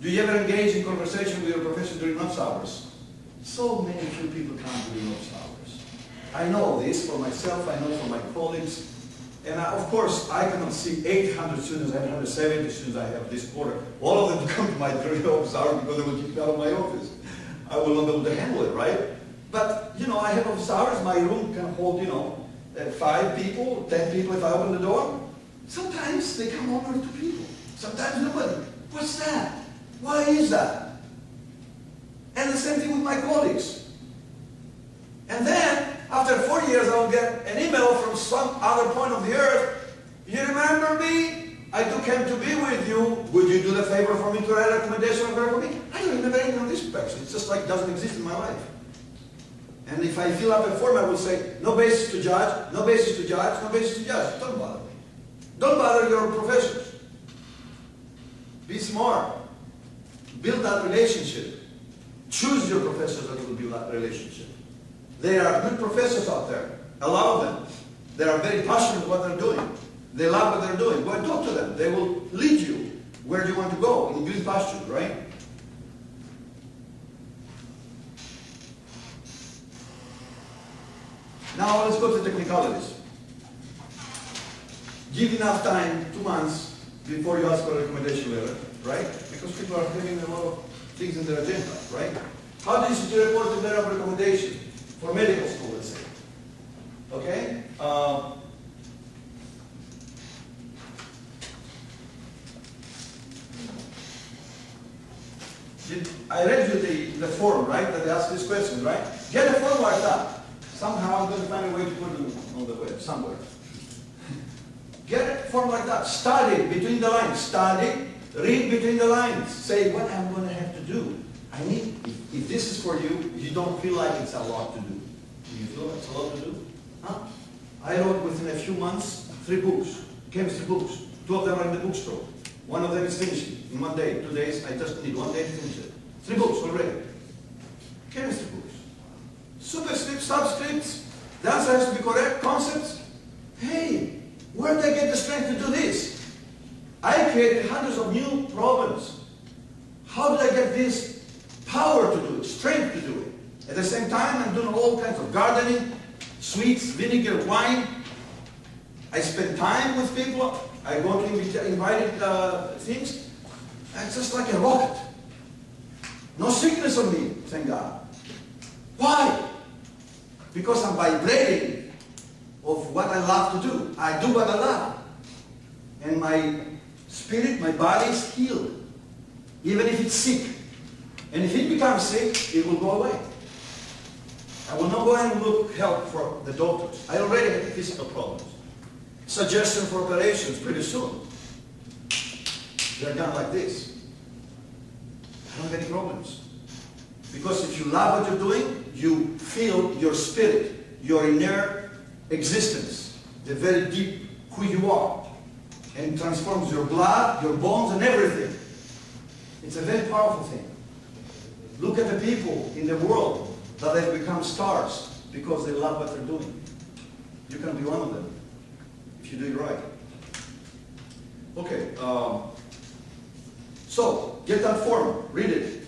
Do you ever engage in conversation with your professor during office hours? So many few people come during office hours. I know this for myself, I know for my colleagues, and of course I cannot see 800 students, 870 students I have this quarter, all of them come to my during office hours because they will kick me out of my office. I will not be able to handle it, right? But, you know, I have office hours, my room can hold, you know, 5 people, 10 people if I open the door. Sometimes they come 1 or 2 people, sometimes nobody. What's that? Why is that? And the same thing with my colleagues. And then, after 4 years, I'll get an email from some other point of the earth. You remember me? I took him to be with you. Would you do the favor for me to write a recommendation for me? I don't remember anything on this person. It's just like it doesn't exist in my life. And if I fill up a form, I will say, no basis to judge, no basis to judge, no basis to judge. Don't bother me. Don't bother your professors. Be smart. Build that relationship. Choose your professors that will build that relationship. There are good professors out there. Allow them. They are very passionate about what they're doing. They love what they're doing. Go and talk to them. They will lead you where you want to go in green pastures, right? Now let's go to technicalities. Give enough time, 2 months, before you ask for a recommendation letter, right? Because people are having a lot of things in their agenda, right? How do you issue a report letter of recommendation for medical school, let's say? Okay? I read you the form, right? That they ask this question, right? Get a form like that. Somehow I'm going to find a way to put it on the web, somewhere. Get a form like that. Study between the lines. Study. Read between the lines. Say what I'm going to have to do. I need, if this is for you, you don't feel like it's a lot to do. Do you feel it's a lot to do? Huh? I wrote within a few months 3 books, chemistry books. 2 of them are in the bookstore. 1 of them is finishing in 1 day, 2 days. I just need 1 day to finish it. 3 books already. Chemistry books. Superscripts, subscripts. The answer has to be correct. Concepts. Hey, where did I get the strength to do this? I created hundreds of new problems. How did I get this power to do it, strength to do it? At the same time, I'm doing all kinds of gardening, sweets, vinegar, wine. I spend time with people. I go to invited things. It's just like a rocket. No sickness on me, thank God. Why? Because I'm vibrating of what I love to do. I do what I love. And my spirit, my body is healed. Even if it's sick. And if it becomes sick, it will go away. I will not go and look help for the doctors. I already have physical problems. Suggestion for operations pretty soon. They're done like this. I don't have any problems. Because if you love what you're doing, you feel your spirit, your inner existence, the very deep who you are, and transforms your blood, your bones, and everything. It's a very powerful thing. Look at the people in the world that have become stars because they love what they're doing. You can be one of them if you do it right. Okay, so get that form, read it.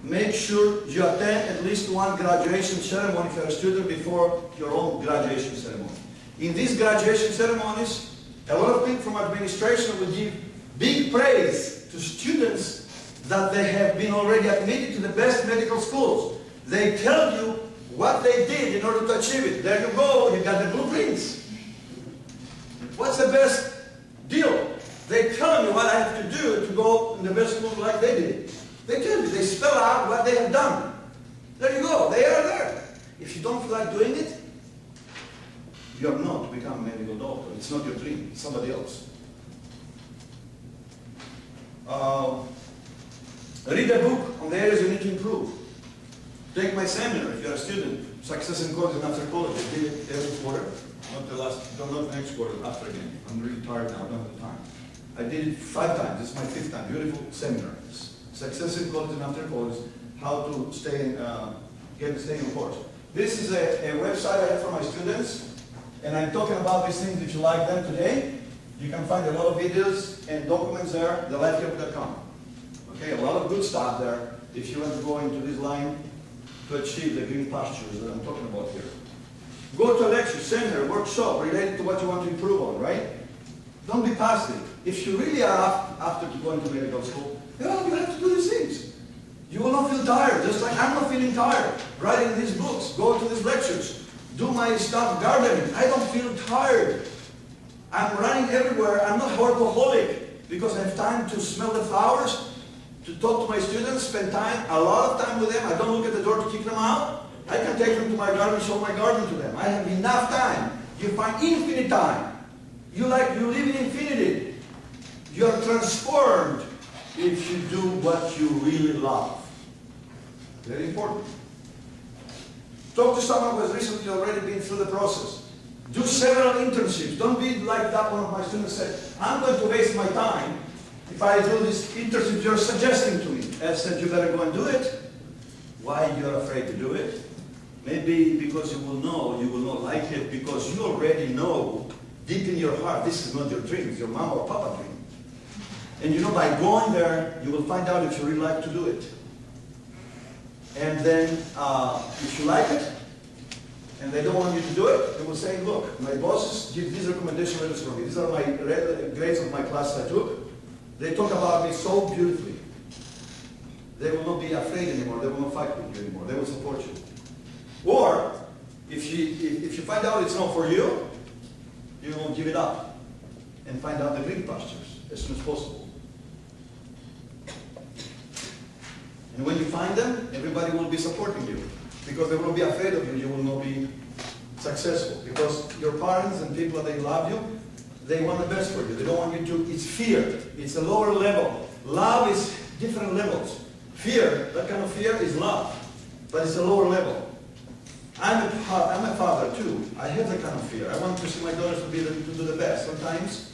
Make sure you attend at least 1 graduation ceremony for a student before your own graduation ceremony. In these graduation ceremonies, a lot of people from administration will give big praise to students that they have been already admitted to the best medical schools. They tell you what they did in order to achieve it. There you go, you got the blueprints. What's the best deal? They tell me what I have to do to go in the best school like they did. They tell you, they spell out what they have done. There you go, they are there. If you don't feel like doing it, you are not to become a medical doctor. It's not your dream, it's somebody else. Read a book on the areas you need to improve. Take my seminar if you're a student, Success in College and After College. I did it every quarter, not the next quarter, after again. I'm really tired now, I don't have time. I did it 5 times, this is my 5th time, beautiful seminar. Success in College and After College, how to stay in course. This is a website I have for my students, and I'm talking about these things if you like them today. You can find a lot of videos and documents there, thelifehelp.com. Okay, a lot of good stuff there if you want to go into this line to achieve the green pastures that I'm talking about here. Go to a lecture, seminar, workshop related to what you want to improve on, right? Don't be passive. If you really are after going to medical school, you have to do these things. You will not feel tired, just like I'm not feeling tired. Writing these books, go to these lectures, do my stuff gardening. I don't feel tired. I'm running everywhere. I'm not workaholic because I have time to smell the flowers, to talk to my students, spend time, a lot of time with them. I don't look at the door to kick them out. I can take them to my garden, show my garden to them. I have enough time. You find infinite time. You live in infinity. You are transformed if you do what you really love. Very important. Talk to someone who has recently already been through the process. Do several internships. Don't be like that one of my students said, I'm going to waste my time if I do this internship you're suggesting to me. I said, you better go and do it. Why you're afraid to do it? Maybe because you will not like it, because you already know deep in your heart, this is not your dream, it's your mama or papa dream. And you know, by going there, you will find out if you really like to do it. And then, if you like it, and they don't want you to do it, they will say, look, my bosses give these recommendation letters for me. These are my grades of my class I took. They talk about me so beautifully. They will not be afraid anymore. They will not fight with you anymore. They will support you. Or, if you find out it's not for you, you will give it up and find out the green pastures as soon as possible. And when you find them, everybody will be supporting you because they will be afraid of you. You will not be successful because your parents and people that they love you, they want the best for you. They don't want you to, it's fear. It's a lower level. Love is different levels. Fear, that kind of fear is love, but it's a lower level. I'm a father too. I have that kind of fear. I want to see my daughters to do the best. Sometimes,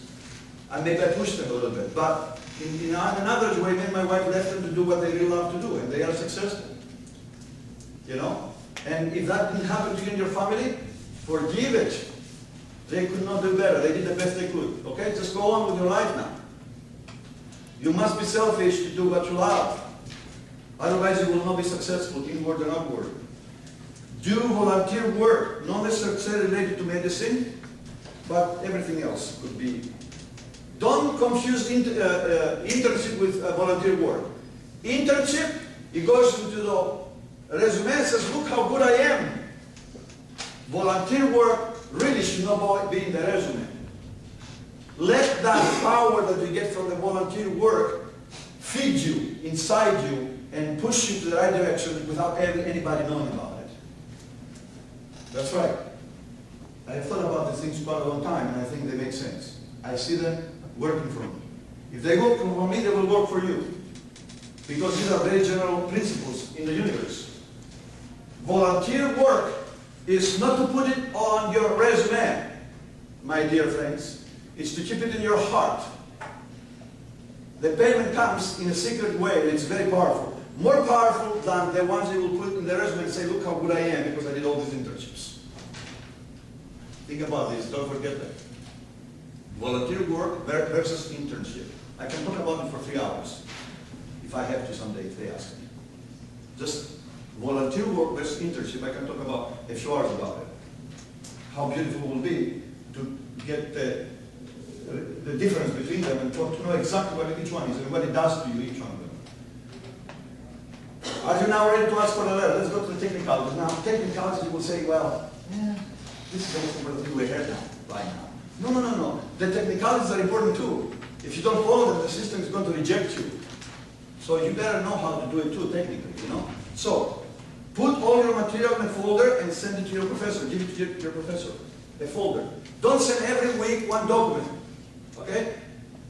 maybe I push them a little bit, but in another way, me and my wife left them to do what they really love to do, and they are successful. You know? And if that didn't happen to you and your family, forgive it. They could not do better. They did the best they could. Okay? Just go on with your life now. You must be selfish to do what you love. Otherwise, you will not be successful, inward and outward. Do volunteer work, not necessarily related to medicine, but everything else could be. Don't confuse internship with volunteer work. Internship, it goes into the resume and says, look how good I am. Volunteer work really should not be in the resume. Let that power that you get from the volunteer work feed you, inside you, and push you to the right direction without anybody knowing about it. That's right. I have thought about these things quite a long time, and I think they make sense. I see them working for me. If they work for me, they will work for you. Because these are very general principles in the universe. Volunteer work is not to put it on your resume, my dear friends. It's to keep it in your heart. The payment comes in a secret way, and it's very powerful. More powerful than the ones you will put in the resume and say, look how good I am because I did all these internships. Think about this, don't forget that. Volunteer work versus internship. I can talk about it for 3 hours, if I have to someday, if they ask me. Just volunteer work versus internship, I can talk about a few hours about it. How beautiful it will be to get the difference between them and to know exactly what each one is and what it does to you, each one of them. Are you now ready to ask for the letter? Let's go to the technicalities. Now, technicalities, you will say, well, yeah, this is also what we have now, right now. No. The technicalities are important too. If you don't follow them, the system is going to reject you. So you better know how to do it too, technically, you know. So, put all your material in a folder and send it to your professor. Give it to your professor, a folder. Don't send every week one document, okay?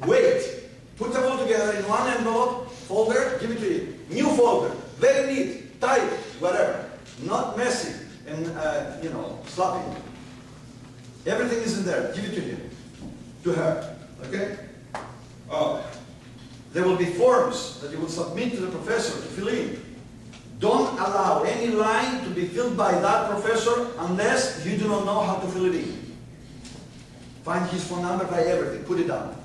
Wait. Put them all together in one envelope, folder, give it to you. New folder, very neat, tight, whatever. Not messy and, you know, sloppy. Everything is in there. Give it to him, to her, okay? There will be forms that you will submit to the professor to fill in. Don't allow any line to be filled by that professor unless you do not know how to fill it in. Find his phone number by everything, put it down.